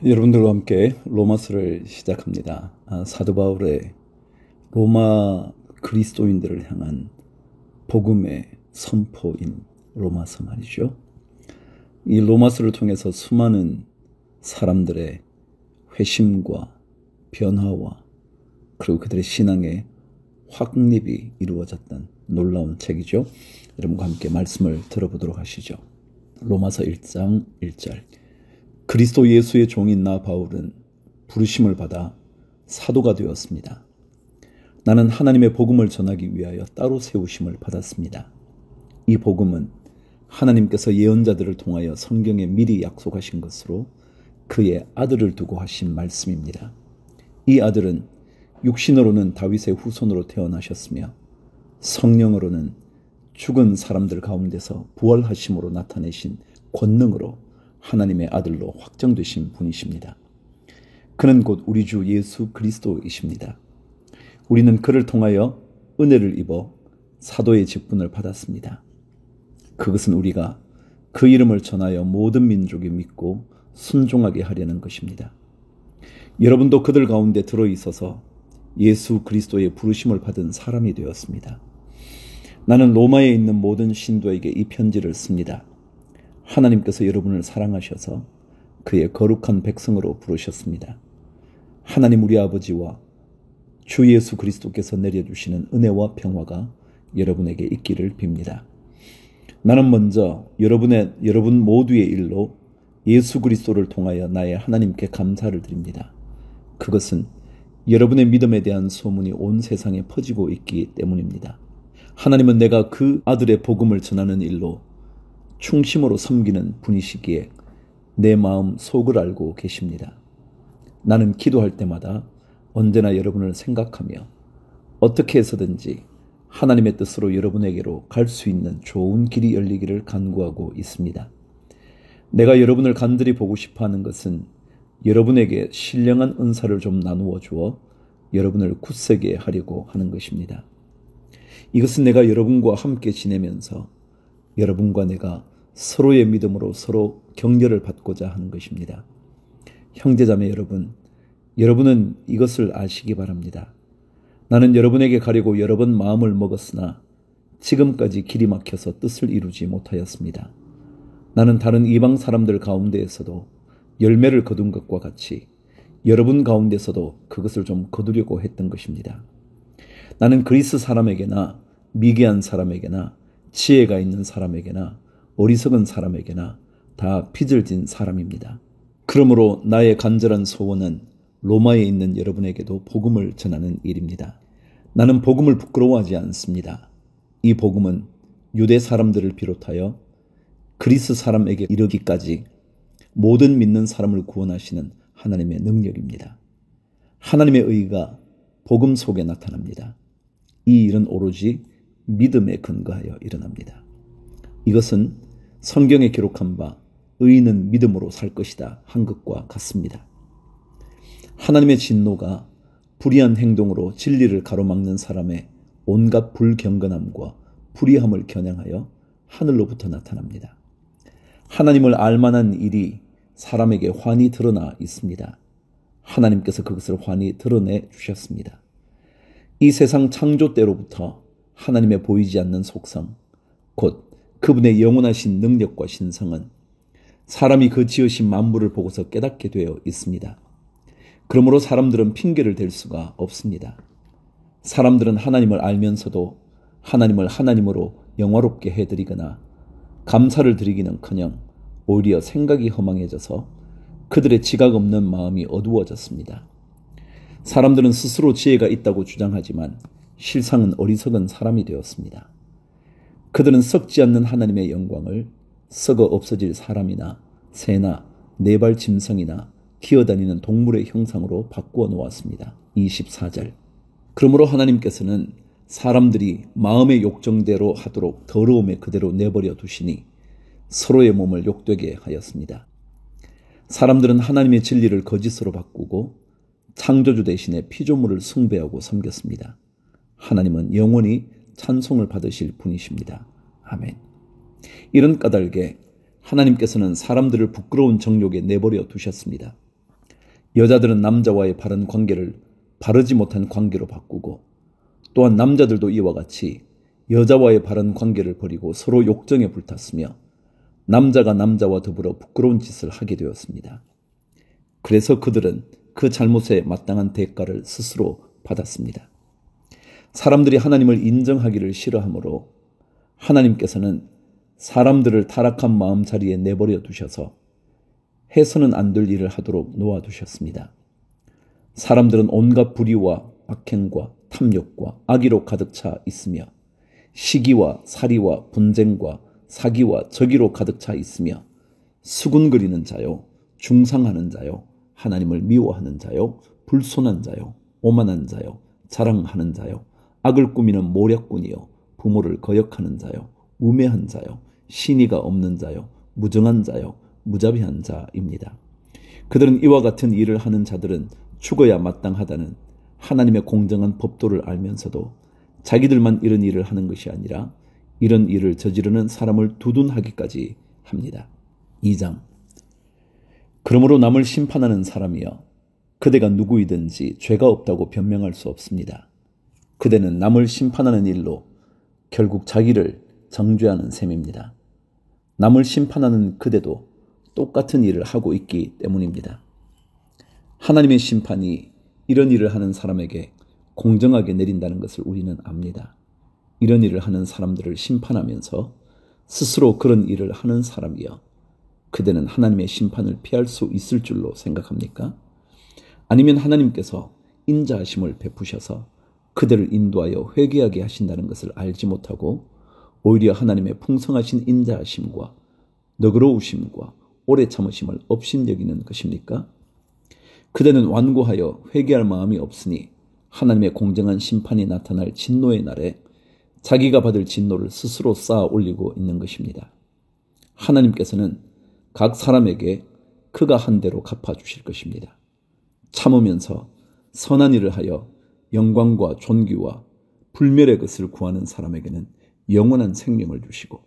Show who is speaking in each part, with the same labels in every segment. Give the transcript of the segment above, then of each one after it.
Speaker 1: 여러분들과 함께 로마서를 시작합니다. 사도 바울의 로마 그리스도인들을 향한 복음의 선포인 로마서 말이죠. 이 로마서를 통해서 수많은 사람들의 회심과 변화와 그리고 그들의 신앙의 확립이 이루어졌던 놀라운 책이죠. 여러분과 함께 말씀을 들어보도록 하시죠. 로마서 1장 1절. 그리스도 예수의 종인 나 바울은 부르심을 받아 사도가 되었습니다. 나는 하나님의 복음을 전하기 위하여 따로 세우심을 받았습니다. 이 복음은 하나님께서 예언자들을 통하여 성경에 미리 약속하신 것으로 그의 아들을 두고 하신 말씀입니다. 이 아들은 육신으로는 다윗의 후손으로 태어나셨으며 성령으로는 죽은 사람들 가운데서 부활하심으로 나타내신 권능으로 하나님의 아들로 확정되신 분이십니다. 그는 곧 우리 주 예수 그리스도이십니다. 우리는 그를 통하여 은혜를 입어 사도의 직분을 받았습니다. 그것은 우리가 그 이름을 전하여 모든 민족이 믿고 순종하게 하려는 것입니다. 여러분도 그들 가운데 들어있어서 예수 그리스도의 부르심을 받은 사람이 되었습니다. 나는 로마에 있는 모든 신도에게 이 편지를 씁니다. 하나님께서 여러분을 사랑하셔서 그의 거룩한 백성으로 부르셨습니다. 하나님 우리 아버지와 주 예수 그리스도께서 내려주시는 은혜와 평화가 여러분에게 있기를 빕니다. 나는 먼저 여러분 모두의 일로 예수 그리스도를 통하여 나의 하나님께 감사를 드립니다. 그것은 여러분의 믿음에 대한 소문이 온 세상에 퍼지고 있기 때문입니다. 하나님은 내가 그 아들의 복음을 전하는 일로 충심으로 섬기는 분이시기에 내 마음 속을 알고 계십니다. 나는 기도할 때마다 언제나 여러분을 생각하며 어떻게 해서든지 하나님의 뜻으로 여러분에게로 갈 수 있는 좋은 길이 열리기를 간구하고 있습니다. 내가 여러분을 간절히 보고 싶어 하는 것은 여러분에게 신령한 은사를 좀 나누어 주어 여러분을 굳세게 하려고 하는 것입니다. 이것은 내가 여러분과 함께 지내면서 여러분과 내가 서로의 믿음으로 서로 격려를 받고자 하는 것입니다. 형제자매 여러분, 여러분은 이것을 아시기 바랍니다. 나는 여러분에게 가려고 여러 번 마음을 먹었으나 지금까지 길이 막혀서 뜻을 이루지 못하였습니다. 나는 다른 이방 사람들 가운데에서도 열매를 거둔 것과 같이 여러분 가운데서도 그것을 좀 거두려고 했던 것입니다. 나는 그리스 사람에게나 미개한 사람에게나 지혜가 있는 사람에게나 어리석은 사람에게나 다 빚을 진 사람입니다. 그러므로 나의 간절한 소원은 로마에 있는 여러분에게도 복음을 전하는 일입니다. 나는 복음을 부끄러워하지 않습니다. 이 복음은 유대 사람들을 비롯하여 그리스 사람에게 이르기까지 모든 믿는 사람을 구원하시는 하나님의 능력입니다. 하나님의 의가 복음 속에 나타납니다. 이 일은 오로지 믿음에 근거하여 일어납니다. 이것은 성경에 기록한 바 의인은 믿음으로 살 것이다 한 것과 같습니다. 하나님의 진노가 불의한 행동으로 진리를 가로막는 사람의 온갖 불경건함과 불의함을 겨냥하여 하늘로부터 나타납니다. 하나님을 알만한 일이 사람에게 환히 드러나 있습니다. 하나님께서 그것을 환히 드러내 주셨습니다. 이 세상 창조 때로부터 하나님의 보이지 않는 속성, 곧 그분의 영원하신 능력과 신성은 사람이 그 지으신 만물을 보고서 깨닫게 되어 있습니다. 그러므로 사람들은 핑계를 댈 수가 없습니다. 사람들은 하나님을 알면서도 하나님을 하나님으로 영화롭게 해드리거나 감사를 드리기는커녕 오히려 생각이 허망해져서 그들의 지각 없는 마음이 어두워졌습니다. 사람들은 스스로 지혜가 있다고 주장하지만 실상은 어리석은 사람이 되었습니다. 그들은 썩지 않는 하나님의 영광을 썩어 없어질 사람이나 새나 네발 짐승이나 기어다니는 동물의 형상으로 바꾸어 놓았습니다. 24절. 그러므로 하나님께서는 사람들이 마음의 욕정대로 하도록 더러움에 그대로 내버려 두시니 서로의 몸을 욕되게 하였습니다. 사람들은 하나님의 진리를 거짓으로 바꾸고 창조주 대신에 피조물을 숭배하고 섬겼습니다. 하나님은 영원히 찬송을 받으실 분이십니다. 아멘. 이런 까닭에 하나님께서는 사람들을 부끄러운 정욕에 내버려 두셨습니다. 여자들은 남자와의 바른 관계를 바르지 못한 관계로 바꾸고, 또한 남자들도 이와 같이 여자와의 바른 관계를 버리고 서로 욕정에 불탔으며 남자가 남자와 더불어 부끄러운 짓을 하게 되었습니다. 그래서 그들은 그 잘못에 마땅한 대가를 스스로 받았습니다. 사람들이 하나님을 인정하기를 싫어하므로 하나님께서는 사람들을 타락한 마음 자리에 내버려 두셔서 해서는 안 될 일을 하도록 놓아두셨습니다. 사람들은 온갖 불의와 악행과 탐욕과 악의로 가득 차 있으며 시기와 살이와 분쟁과 사기와 저기로 가득 차 있으며 수군거리는 자요, 중상하는 자요, 하나님을 미워하는 자요, 불손한 자요, 오만한 자요, 자랑하는 자요, 악을 꾸미는 모략꾼이요, 부모를 거역하는 자요, 우매한 자요, 신의가 없는 자요, 무정한 자요, 무자비한 자입니다. 그들은 이와 같은 일을 하는 자들은 죽어야 마땅하다는 하나님의 공정한 법도를 알면서도 자기들만 이런 일을 하는 것이 아니라 이런 일을 저지르는 사람을 두둔하기까지 합니다. 2장. 그러므로 남을 심판하는 사람이여, 그대가 누구이든지 죄가 없다고 변명할 수 없습니다. 그대는 남을 심판하는 일로 결국 자기를 정죄하는 셈입니다. 남을 심판하는 그대도 똑같은 일을 하고 있기 때문입니다. 하나님의 심판이 이런 일을 하는 사람에게 공정하게 내린다는 것을 우리는 압니다. 이런 일을 하는 사람들을 심판하면서 스스로 그런 일을 하는 사람이여, 그대는 하나님의 심판을 피할 수 있을 줄로 생각합니까? 아니면 하나님께서 인자하심을 베푸셔서 그들을 인도하여 회개하게 하신다는 것을 알지 못하고 오히려 하나님의 풍성하신 인자하심과 너그러우심과 오래 참으심을 업신여기는 것입니까? 그대는 완고하여 회개할 마음이 없으니 하나님의 공정한 심판이 나타날 진노의 날에 자기가 받을 진노를 스스로 쌓아 올리고 있는 것입니다. 하나님께서는 각 사람에게 그가 한 대로 갚아주실 것입니다. 참으면서 선한 일을 하여 영광과 존귀와 불멸의 것을 구하는 사람에게는 영원한 생명을 주시고,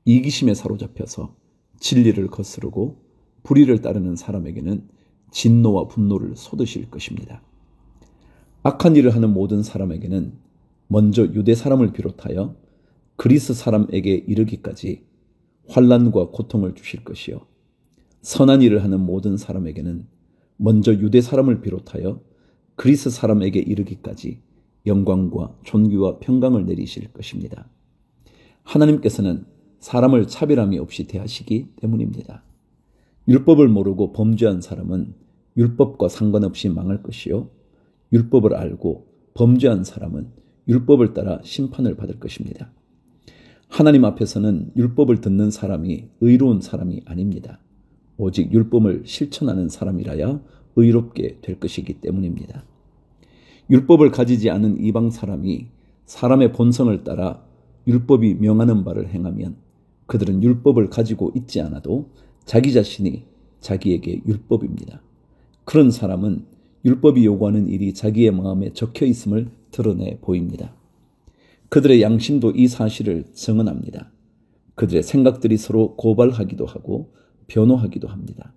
Speaker 1: 이기심에 사로잡혀서 진리를 거스르고 불의를 따르는 사람에게는 진노와 분노를 쏟으실 것입니다. 악한 일을 하는 모든 사람에게는 먼저 유대 사람을 비롯하여 그리스 사람에게 이르기까지 환난과 고통을 주실 것이요, 선한 일을 하는 모든 사람에게는 먼저 유대 사람을 비롯하여 그리스 사람에게 이르기까지 영광과 존귀와 평강을 내리실 것입니다. 하나님께서는 사람을 차별함이 없이 대하시기 때문입니다. 율법을 모르고 범죄한 사람은 율법과 상관없이 망할 것이요, 율법을 알고 범죄한 사람은 율법을 따라 심판을 받을 것입니다. 하나님 앞에서는 율법을 듣는 사람이 의로운 사람이 아닙니다. 오직 율법을 실천하는 사람이라야 의롭게 될 것이기 때문입니다. 율법을 가지지 않은 이방 사람이 사람의 본성을 따라 율법이 명하는 바를 행하면 그들은 율법을 가지고 있지 않아도 자기 자신이 자기에게 율법입니다. 그런 사람은 율법이 요구하는 일이 자기의 마음에 적혀 있음을 드러내 보입니다. 그들의 양심도 이 사실을 증언합니다. 그들의 생각들이 서로 고발하기도 하고 변호하기도 합니다.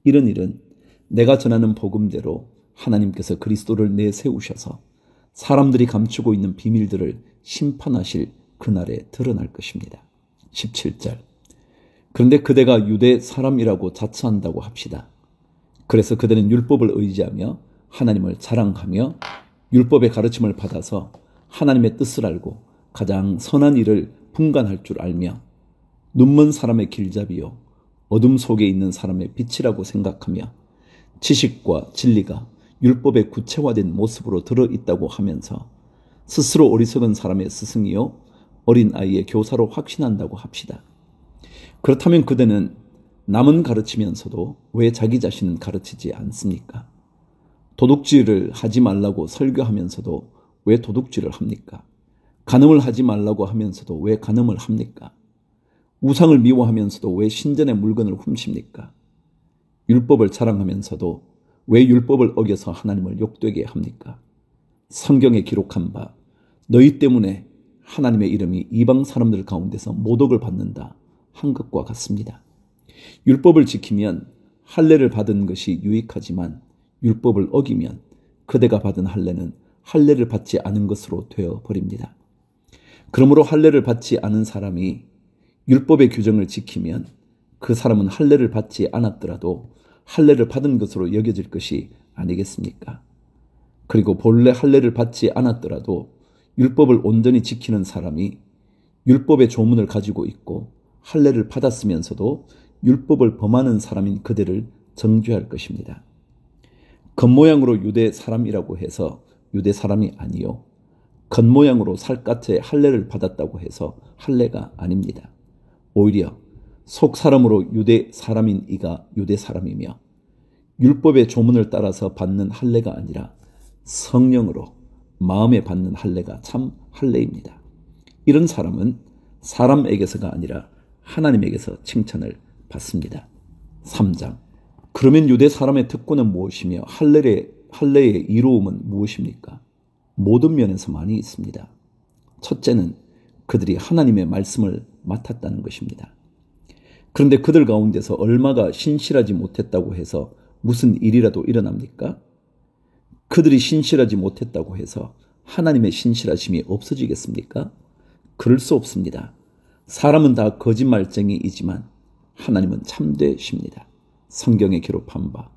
Speaker 1: 이런 일은 내가 전하는 복음대로 하나님께서 그리스도를 내세우셔서 사람들이 감추고 있는 비밀들을 심판하실 그날에 드러날 것입니다. 17절. 그런데 그대가 유대 사람이라고 자처한다고 합시다. 그래서 그들은 율법을 의지하며 하나님을 자랑하며 율법의 가르침을 받아서 하나님의 뜻을 알고 가장 선한 일을 분간할 줄 알며 눈먼 사람의 길잡이요 어둠 속에 있는 사람의 빛이라고 생각하며 지식과 진리가 율법의 구체화된 모습으로 들어있다고 하면서 스스로 어리석은 사람의 스승이요 어린 아이의 교사로 확신한다고 합시다. 그렇다면 그대는 남은 가르치면서도 왜 자기 자신은 가르치지 않습니까? 도둑질을 하지 말라고 설교하면서도 왜 도둑질을 합니까? 간음을 하지 말라고 하면서도 왜 간음을 합니까? 우상을 미워하면서도 왜 신전의 물건을 훔칩니까? 율법을 자랑하면서도 왜 율법을 어겨서 하나님을 욕되게 합니까? 성경에 기록한 바 너희 때문에 하나님의 이름이 이방 사람들 가운데서 모독을 받는다 한 것과 같습니다. 율법을 지키면 할례를 받은 것이 유익하지만 율법을 어기면 그대가 받은 할례는 할례를 받지 않은 것으로 되어 버립니다. 그러므로 할례를 받지 않은 사람이 율법의 규정을 지키면 그 사람은 할례를 받지 않았더라도 할례를 받은 것으로 여겨질 것이 아니겠습니까? 그리고 본래 할례를 받지 않았더라도 율법을 온전히 지키는 사람이 율법의 조문을 가지고 있고 할례를 받았으면서도 율법을 범하는 사람인 그대를 정죄할 것입니다. 겉모양으로 유대 사람이라고 해서 유대 사람이 아니요, 겉모양으로 살갗에 할례를 받았다고 해서 할례가 아닙니다. 오히려 속 사람으로 유대 사람인 이가 유대 사람이며 율법의 조문을 따라서 받는 할례가 아니라 성령으로 마음에 받는 할례가 참 할례입니다. 이런 사람은 사람에게서가 아니라 하나님에게서 칭찬을 받습니다. 3장. 그러면 유대 사람의 특권은 무엇이며 할례의 이로움은 무엇입니까? 모든 면에서 많이 있습니다. 첫째는 그들이 하나님의 말씀을 맡았다는 것입니다. 그런데 그들 가운데서 얼마가 신실하지 못했다고 해서 무슨 일이라도 일어납니까? 그들이 신실하지 못했다고 해서 하나님의 신실하심이 없어지겠습니까? 그럴 수 없습니다. 사람은 다 거짓말쟁이이지만 하나님은 참되십니다. 성경에 기록한 바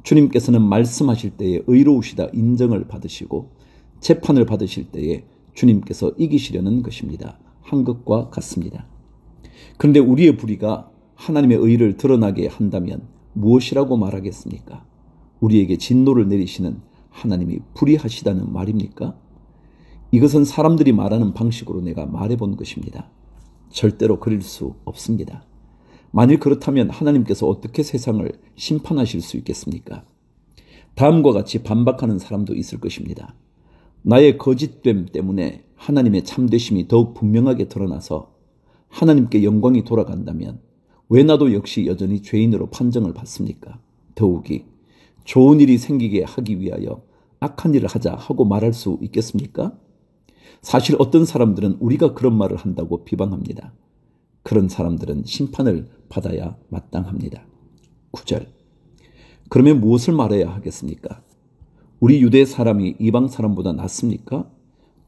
Speaker 1: 주님께서는 말씀하실 때에 의로우시다 인정을 받으시고 재판을 받으실 때에 주님께서 이기시려는 것입니다. 한 것과 같습니다. 그런데 우리의 불의가 하나님의 의를 드러나게 한다면 무엇이라고 말하겠습니까? 우리에게 진노를 내리시는 하나님이 불의하시다는 말입니까? 이것은 사람들이 말하는 방식으로 내가 말해본 것입니다. 절대로 그럴 수 없습니다. 만일 그렇다면 하나님께서 어떻게 세상을 심판하실 수 있겠습니까? 다음과 같이 반박하는 사람도 있을 것입니다. 나의 거짓됨 때문에 하나님의 참되심이 더욱 분명하게 드러나서 하나님께 영광이 돌아간다면 왜 나도 역시 여전히 죄인으로 판정을 받습니까? 더욱이 좋은 일이 생기게 하기 위하여 악한 일을 하자 하고 말할 수 있겠습니까? 사실 어떤 사람들은 우리가 그런 말을 한다고 비방합니다. 그런 사람들은 심판을 받아야 마땅합니다. 9절. 그러면 무엇을 말해야 하겠습니까? 우리 유대 사람이 이방 사람보다 낫습니까?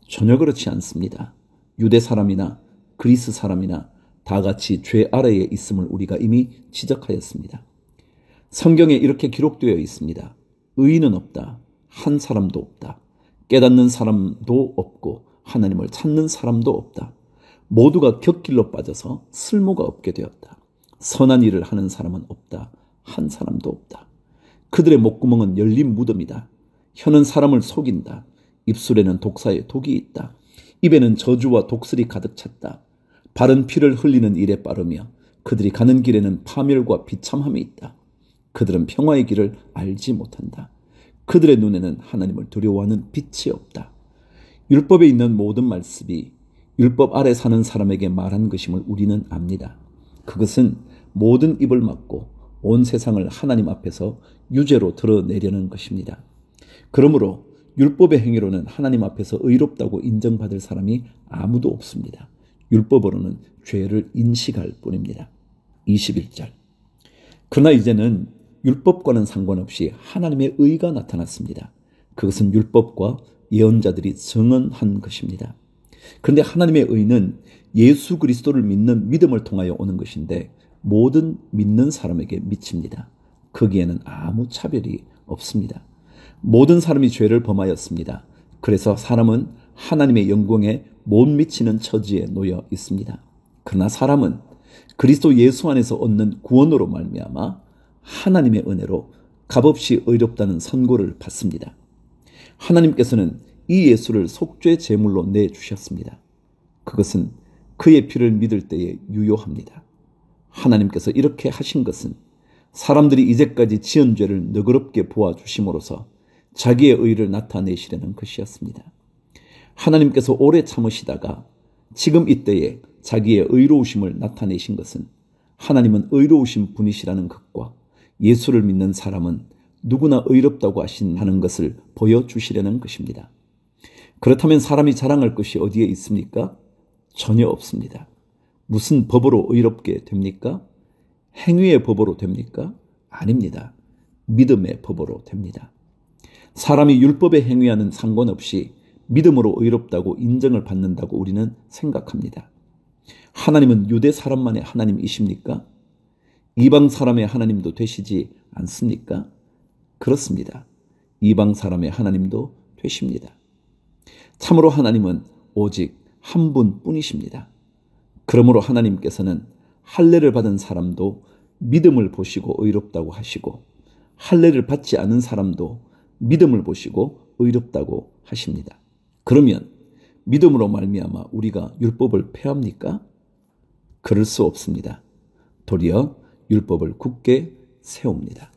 Speaker 1: 전혀 그렇지 않습니다. 유대 사람이나 그리스 사람이나 다 같이 죄 아래에 있음을 우리가 이미 지적하였습니다. 성경에 이렇게 기록되어 있습니다. 의인은 없다. 한 사람도 없다. 깨닫는 사람도 없고 하나님을 찾는 사람도 없다. 모두가 곁길로 빠져서 쓸모가 없게 되었다. 선한 일을 하는 사람은 없다. 한 사람도 없다. 그들의 목구멍은 열린 무덤이다. 혀는 사람을 속인다. 입술에는 독사의 독이 있다. 입에는 저주와 독설이 가득 찼다. 발은 피를 흘리는 일에 빠르며 그들이 가는 길에는 파멸과 비참함이 있다. 그들은 평화의 길을 알지 못한다. 그들의 눈에는 하나님을 두려워하는 빛이 없다. 율법에 있는 모든 말씀이 율법 아래 사는 사람에게 말한 것임을 우리는 압니다. 그것은 모든 입을 막고 온 세상을 하나님 앞에서 유죄로 드러내려는 것입니다. 그러므로 율법의 행위로는 하나님 앞에서 의롭다고 인정받을 사람이 아무도 없습니다. 율법으로는 죄를 인식할 뿐입니다. 21절. 그러나 이제는 율법과는 상관없이 하나님의 의가 나타났습니다. 그것은 율법과 예언자들이 증언한 것입니다. 그런데 하나님의 의는 예수 그리스도를 믿는 믿음을 통하여 오는 것인데 모든 믿는 사람에게 미칩니다. 거기에는 아무 차별이 없습니다. 모든 사람이 죄를 범하였습니다. 그래서 사람은 하나님의 영광에 못 미치는 처지에 놓여 있습니다. 그러나 사람은 그리스도 예수 안에서 얻는 구원으로 말미암아 하나님의 은혜로 값없이 의롭다는 선고를 받습니다. 하나님께서는 이 예수를 속죄 제물로 내주셨습니다. 그것은 그의 피를 믿을 때에 유효합니다. 하나님께서 이렇게 하신 것은 사람들이 이제까지 지은 죄를 너그럽게 보아주심으로써 자기의 의를 나타내시려는 것이었습니다. 하나님께서 오래 참으시다가 지금 이때에 자기의 의로우심을 나타내신 것은 하나님은 의로우신 분이시라는 것과 예수를 믿는 사람은 누구나 의롭다고 하는 것을 보여주시려는 것입니다. 그렇다면 사람이 자랑할 것이 어디에 있습니까? 전혀 없습니다. 무슨 법으로 의롭게 됩니까? 행위의 법으로 됩니까? 아닙니다. 믿음의 법으로 됩니다. 사람이 율법에 행위하는 상관없이 믿음으로 의롭다고 인정을 받는다고 우리는 생각합니다. 하나님은 유대 사람만의 하나님이십니까? 이방 사람의 하나님도 되시지 않습니까? 그렇습니다. 이방 사람의 하나님도 되십니다. 참으로 하나님은 오직 한 분뿐이십니다. 그러므로 하나님께서는 할례를 받은 사람도 믿음을 보시고 의롭다고 하시고 할례를 받지 않은 사람도 믿음을 보시고 의롭다고 하십니다. 그러면 믿음으로 말미암아 우리가 율법을 폐합니까? 그럴 수 없습니다. 도리어 율법을 굳게 세웁니다.